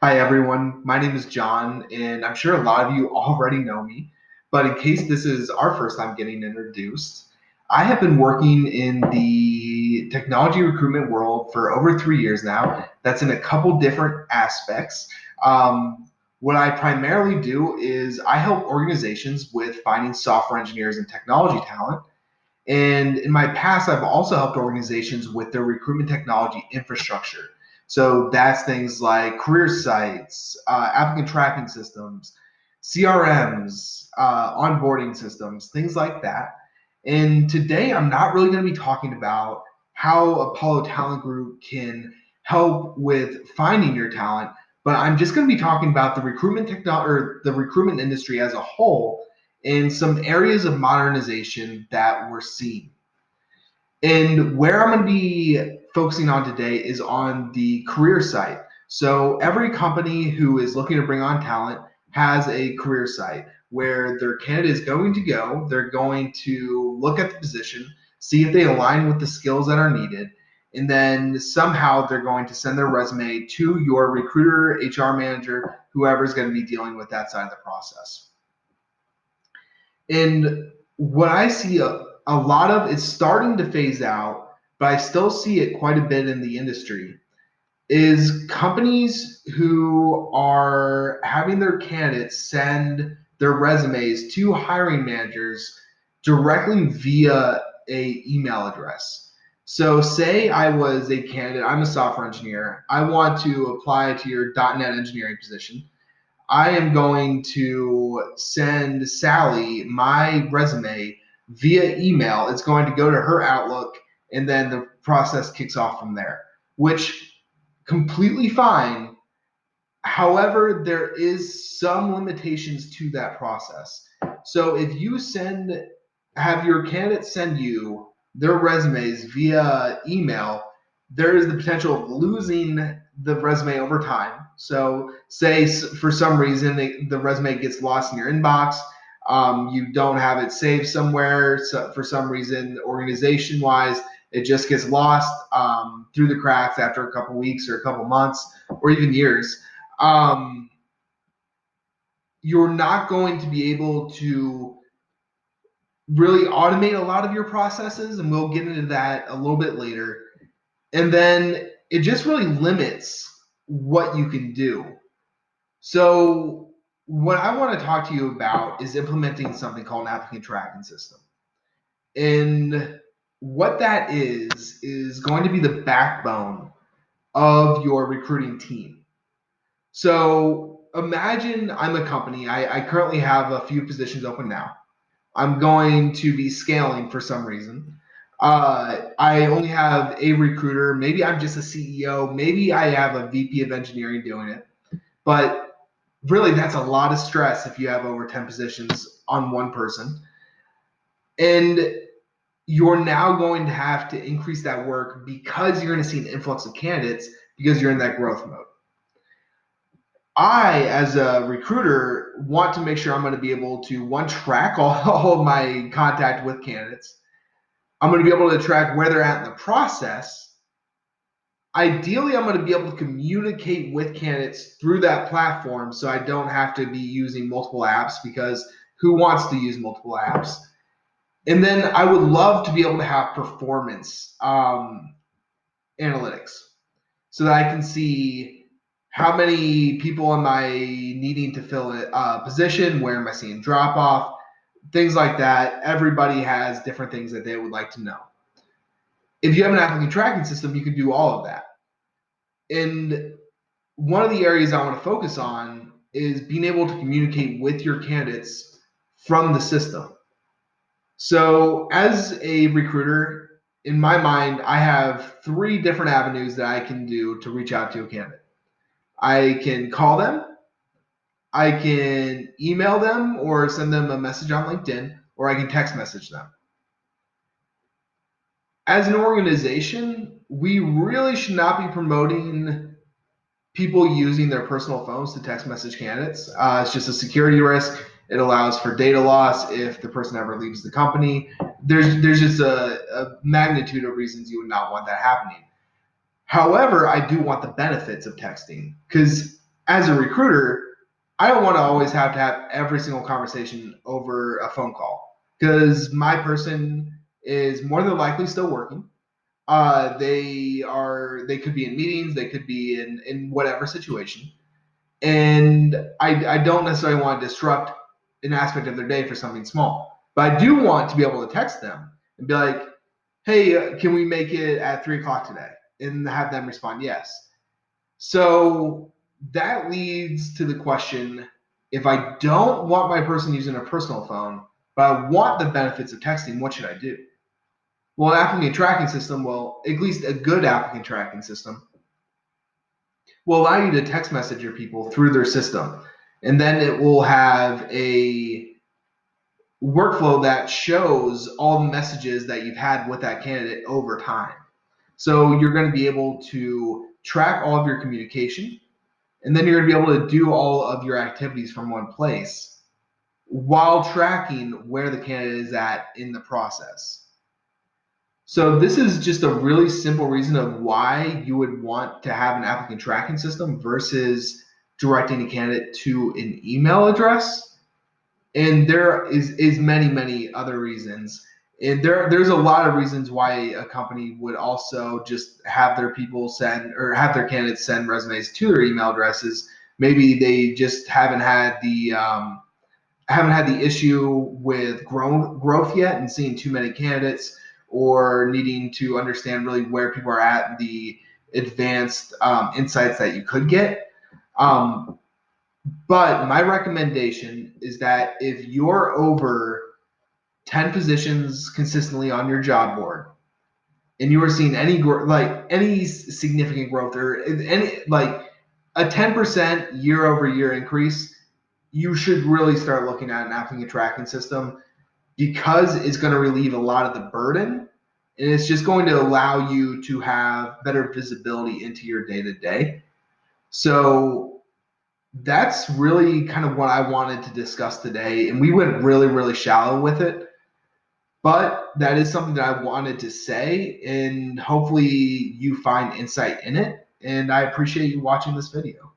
Hi, everyone. My name is John, and I'm sure a lot of you already know me. But in case this is our first time getting introduced, I have been working in the technology recruitment world for over 3 years now. That's in a couple different aspects. What I primarily do is I help organizations with finding software engineers and technology talent. And in my past, I've also helped organizations with their recruitment technology infrastructure. So that's things like career sites, applicant tracking systems, CRMs, onboarding systems, things like that. And today, I'm not really going to be talking about how Apollo Talent Group can help with finding your talent, but I'm just going to be talking about the recruitment technology or the recruitment industry as a whole in some areas of modernization that we're seeing. And where I'm going to be focusing on today is on the career site. So every company who is looking to bring on talent has a career site where their candidate is going to go. They're going to look at the position, see if they align with the skills that are needed, and then somehow they're going to send their resume to your recruiter, HR manager, whoever is going to be dealing with that side of the process. And what I see a lot of, it's starting to phase out, but I still see it quite a bit in the industry, is companies who are having their candidates send their resumes to hiring managers directly via a email address. So say I was a candidate, I'm a software engineer, I want to apply to your .NET engineering position. I am going to send Sally my resume via email. It's going to go to her Outlook, and then the process kicks off from there, which completely fine. However, there is some limitations to that process. So if you have your candidate send you their resumes via email, there is the potential of losing the resume over time. So say for some reason the resume gets lost in your inbox, you don't have it saved somewhere. So for some reason, organization-wise, it just gets lost through the cracks after a couple weeks or a couple months or even years. Um, you're not going to be able to really automate a lot of your processes, and we'll get into that a little bit later. And then it just really limits what you can do. So, what I want to talk to you about is implementing something called an applicant tracking system. And what that is going to be the backbone of your recruiting team. So imagine I'm a company. I currently have a few positions open now. I'm going to be scaling for some reason. I only have a recruiter. Maybe I'm just a CEO. Maybe I have a VP of engineering doing it. But really, that's a lot of stress if you have over 10 positions on one person. And you're now going to have to increase that work because you're going to see an influx of candidates because you're in that growth mode. I, as a recruiter, want to make sure I'm going to be able to, one, track all of my contact with candidates. I'm going to be able to track where they're at in the process. Ideally, I'm going to be able to communicate with candidates through that platform so I don't have to be using multiple apps, because who wants to use multiple apps? And then I would love to be able to have performance analytics so that I can see how many people am I needing to fill a position, where am I seeing drop off, things like that. Everybody has different things that they would like to know. If you have an applicant tracking system, you can do all of that. And one of the areas I want to focus on is being able to communicate with your candidates from the system. So as a recruiter, in my mind, I have 3 different avenues that I can do to reach out to a candidate. I can call them, I can email them or send them a message on LinkedIn, or I can text message them. As an organization, we really should not be promoting people using their personal phones to text message candidates. It's just a security risk. It allows for data loss if the person ever leaves the company. There's just a magnitude of reasons you would not want that happening. However, I do want the benefits of texting, because as a recruiter, I don't want to always have to have every single conversation over a phone call because my person is more than likely still working. They could be in meetings, they could be in whatever situation, and I don't necessarily want to disrupt an aspect of their day for something small. But I do want to be able to text them and be like, "Hey, can we make it at 3 o'clock today?" And have them respond yes. So that leads to the question: if I don't want my person using a personal phone, but I want the benefits of texting, what should I do? Well, an applicant tracking system, well, at least a good applicant tracking system, will allow you to text message your people through their system. And then it will have a workflow that shows all the messages that you've had with that candidate over time. So you're going to be able to track all of your communication, and then you're going to be able to do all of your activities from one place while tracking where the candidate is at in the process. So this is just a really simple reason of why you would want to have an applicant tracking system versus directing a candidate to an email address. And there is many other reasons. And there's a lot of reasons why a company would also just have their people send or have their candidates send resumes to their email addresses. Maybe they just haven't had the issue with growth yet and seeing too many candidates, or needing to understand really where people are at, the advanced insights that you could get. Um, but my recommendation is that if you're over 10 positions consistently on your job board, and you are seeing any significant growth or any like a 10% year over year increase, you should really start looking at an applicant tracking system because it's going to relieve a lot of the burden, and it's just going to allow you to have better visibility into your day to day. So that's really kind of what I wanted to discuss today. And we went really shallow with it, but that is something that I wanted to say, and hopefully you find insight in it. And I appreciate you watching this video.